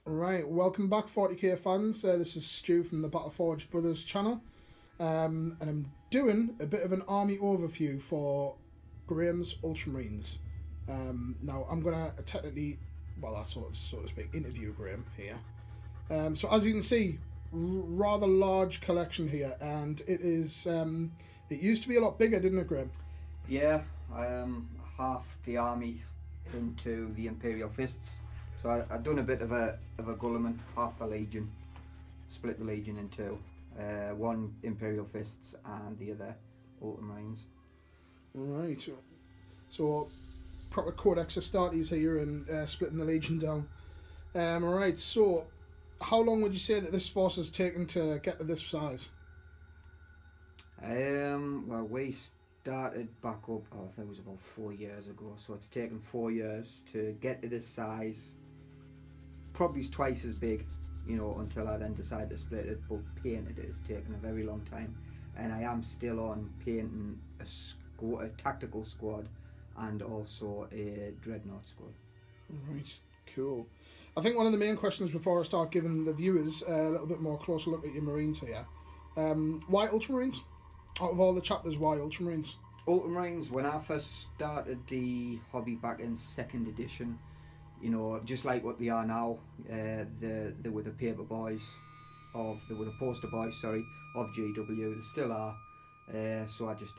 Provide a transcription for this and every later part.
Right, welcome back 40k fans. This is Stu from the Battleforged Brothers channel. And I'm doing a bit of an army overview for Graham's Ultramarines. Now I'm going to technically, well, that's so to speak, interview Graham here. So as you can see, rather large collection here, and it is, it used to be a lot bigger, didn't it, Graham? Yeah, half the army into the Imperial Fists. So I've done a bit of a Gulliman, half the Legion, split the Legion in two. One Imperial Fists and the other Ultramarines. Right, so proper Codex Astartes here and splitting the Legion down. Alright, so how long would you say that this force has taken to get to this size? Well, we started back up, I think it was about 4 years ago, so it's taken 4 years to get to this size. Probably twice as big, until I then decided to split it, but painting it has taken a very long time, and I am still on painting a tactical squad and also a dreadnought squad. Right, cool. I think one of the main questions before I start giving the viewers a little bit more closer look at your Marines here, why Ultramarines? Out of all the chapters, why Ultramarines? Ultramarines, when I first started the hobby back in 2nd edition, just like what they are now, they were the paper boys they were the poster boys, of GW. They still are. So I just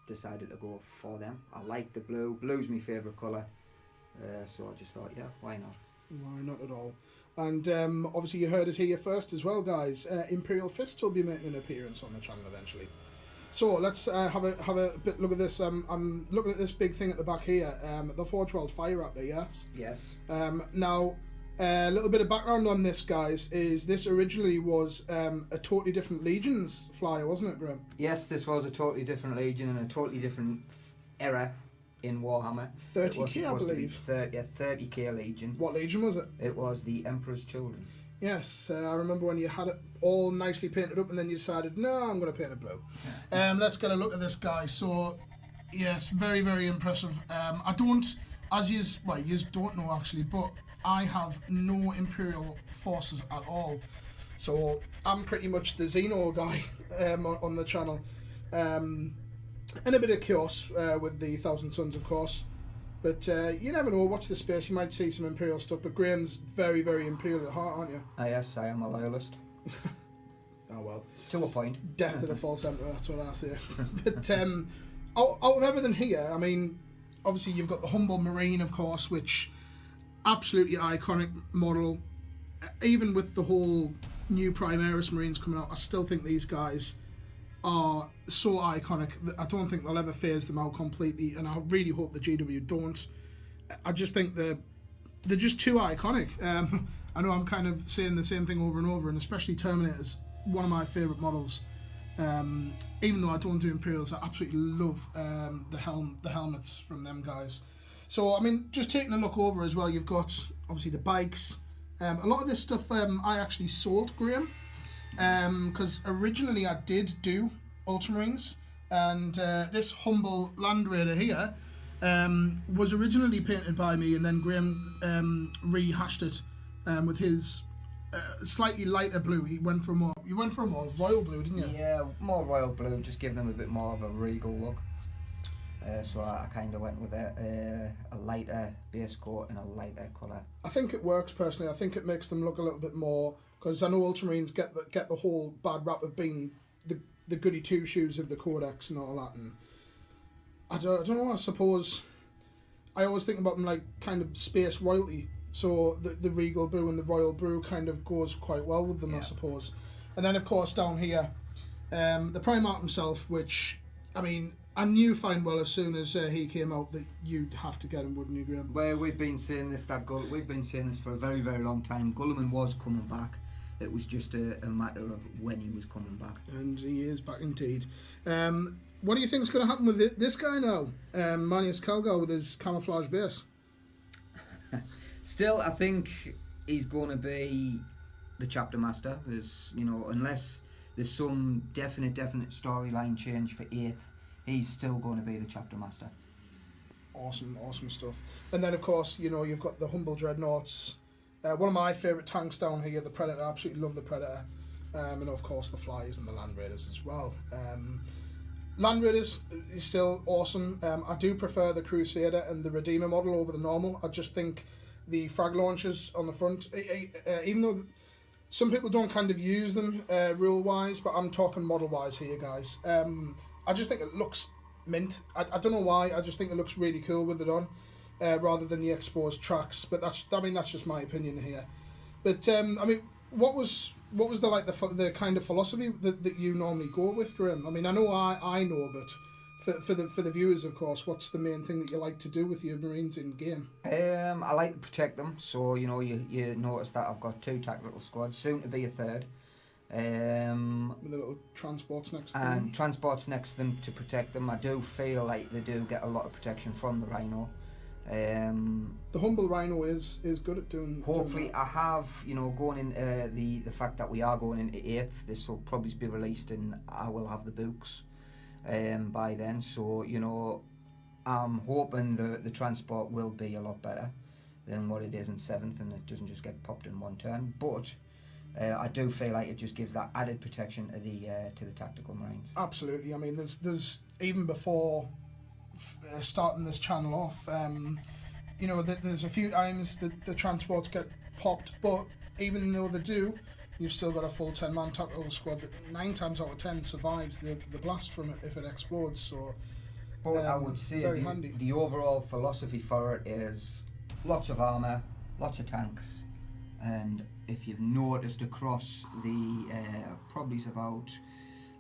decided to go for them. I like the blue. Blue's my favourite colour. So I just thought, yeah, why not? Why not at all? And obviously you heard it here first as well, guys. Imperial Fists will be making an appearance on the channel eventually. So let's have a bit look at this. I'm looking at this big thing at the back here, the Forge World Fire Raptor, yes? Yes. Now, a little bit of background on this, guys, is this originally was a totally different Legions flyer, wasn't it, Graham? Yes, this was a totally different Legion and a totally different era in Warhammer. 30k, I believe. 30k Legion. What Legion was it? It was the Emperor's Children. Yes, I remember when you had it all nicely painted up and then you decided, no, I'm going to paint it blue. Let's get a look at this guy. So, yes, very, very impressive. I don't, as you don't know actually, but I have no Imperial forces at all. So, I'm pretty much the Xeno guy on the channel. And a bit of chaos with the Thousand Sons, of course. But you never know, watch the space, you might see some Imperial stuff, but Graham's very, very Imperial at heart, aren't you? Yes, I am a loyalist. Oh well. To a point. Death to the false emperor, that's what I say. But out of everything here, I mean, obviously you've got the Humble Marine, of course, which absolutely iconic model. Even with the whole new Primaris Marines coming out, I still think these guys are so iconic that I don't think they'll ever phase them out completely, and I really hope the GW don't. I just think they're just too iconic. I know I'm kind of saying the same thing over and over, and especially Terminator's one of my favourite models. Even though I don't do Imperials, I absolutely love the helmets from them guys. So I mean, just taking a look over as well, you've got obviously the bikes. A lot of this stuff I actually sold, Graham. Because originally I did do Ultramarines, and this Humble Land Raider here was originally painted by me, and then Graham rehashed it with his slightly lighter blue. You went for more royal blue, didn't you? Yeah, more royal blue, just giving them a bit more of a regal look. So I kind of went with a lighter base coat and a lighter colour. I think it works personally. I think it makes them look a little bit more, because I know Ultramarines get the whole bad rap of being the goody two shoes of the Codex and all that, and I don't know. I suppose I always think about them like kind of space royalty. So the regal blue and the royal blue kind of goes quite well with them, yeah. I suppose. And then of course down here, the Primarch himself, which I mean, I knew fine well as soon as he came out that you'd have to get him, wouldn't you, Graham? Well, we've been saying this for a very, very long time. Gulliman was coming back. It was just a matter of when he was coming back. And he is back indeed. What do you think is going to happen with this guy now? Manius Calgar with his camouflage base. Still, I think he's going to be the chapter master. There's, unless there's some definite storyline change for 8th, he's still going to be the chapter master. Awesome stuff. And then of course, you've got the Humble Dreadnoughts, One of my favourite tanks down here, the Predator. I absolutely love the Predator. And of course the Flyers and the Land Raiders as well. Land Raiders is still awesome. I do prefer the Crusader and the Redeemer model over the normal. I just think the frag launchers on the front, even though some people don't kind of use them rule-wise, but I'm talking model-wise here, guys. I just think it looks mint. I don't know why. I just think it looks really cool with it on, rather than the exposed tracks. But that's just my opinion here. But I mean, what was the kind of philosophy that you normally go with, Graham? I mean, I know I know, but for the viewers, of course, what's the main thing that you like to do with your Marines in game? I like to protect them. So you notice that I've got 2 tactical squads, soon to be a 3rd. With the little transports next to them. And transports next to them to protect them. I do feel like they do get a lot of protection from the Rhino. The humble Rhino is good at doing. Hopefully, I have going in the fact that we are going into 8th. This will probably be released, and I will have the books by then. So I'm hoping the transport will be a lot better than what it is in 7th, and it doesn't just get popped in one turn. But I do feel like it just gives that added protection to the tactical Marines. Absolutely. I mean, there's even before starting this channel off, there's a few times that the transports get popped, but even though they do, you've still got a full 10-man tactical squad that 9 times out of 10 survives the blast from it if it explodes. So, but I would say the overall philosophy for it is lots of armour, lots of tanks, and if you've noticed across the probably about,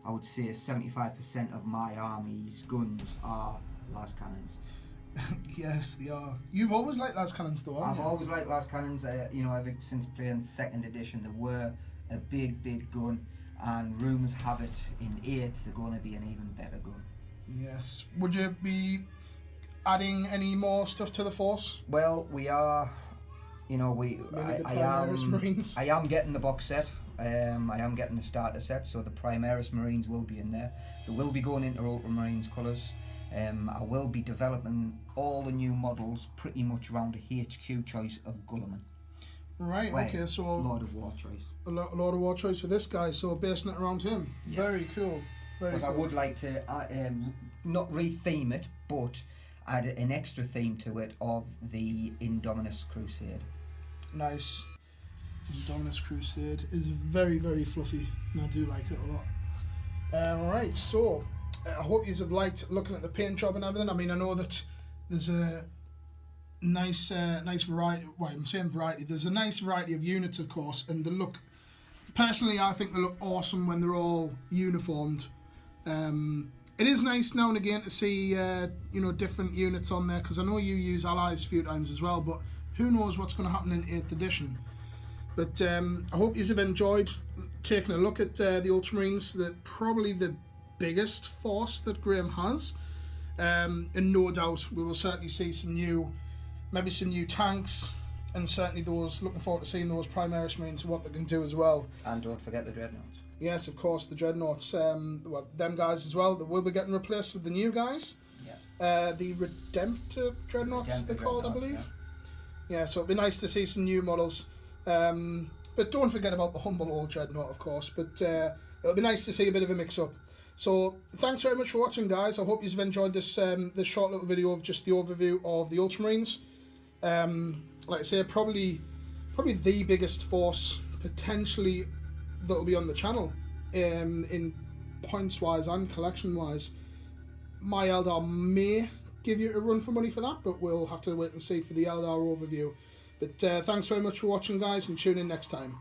I would say 75% of my army's guns are las cannons. Yes, they are. You've always liked las cannons, though, haven't you? I've always liked las cannons. Ever since playing 2nd edition, they were a big gun, and rumours have it in 8th they're going to be an even better gun. Yes. Would you be adding any more stuff to the force? Well, we are. I am getting the box set. I am getting the starter set, so the Primaris Marines will be in there. They will be going into Ultramarines colours. I will be developing all the new models pretty much around a HQ choice of Gulliman. Right, okay, so Lord of War choice. A Lord of War choice for this guy, so basing it around him. Yeah. Very cool. Very cool. I would like to not re-theme it, but add an extra theme to it of the Indominus Crusade. Nice. Indominus Crusade is very, very fluffy, and I do like it a lot. Alright, so I hope you have liked looking at the paint job and everything. I mean, I know that there's a nice variety. Well, I'm saying variety. There's a nice variety of units, of course, and they look. Personally, I think they look awesome when they're all uniformed. It is nice now and again to see different units on there, because I know you use allies a few times as well, but who knows what's going to happen in 8th edition. But I hope you have enjoyed taking a look at the Ultramarines. They're probably the biggest force that Graham has, and no doubt we will certainly see maybe some new tanks, and certainly looking forward to seeing those Primaris Marines and what they can do as well. And don't forget the Dreadnoughts. Yes, of course, the Dreadnoughts. Them guys as well, that will be getting replaced with the new guys. Yeah. The Redemptor Dreadnoughts, they're called, I believe. Yeah, so it'll be nice to see some new models. But don't forget about the humble old Dreadnought, of course. But it'll be nice to see a bit of a mix-up. So thanks very much for watching, guys. I hope you've enjoyed this short little video of just the overview of the Ultramarines. Like I say, probably the biggest force potentially that'll be on the channel in points wise and collection wise. My Eldar may give you a run for money for that, but we'll have to wait and see for the Eldar overview. But thanks very much for watching, guys, and tune in next time.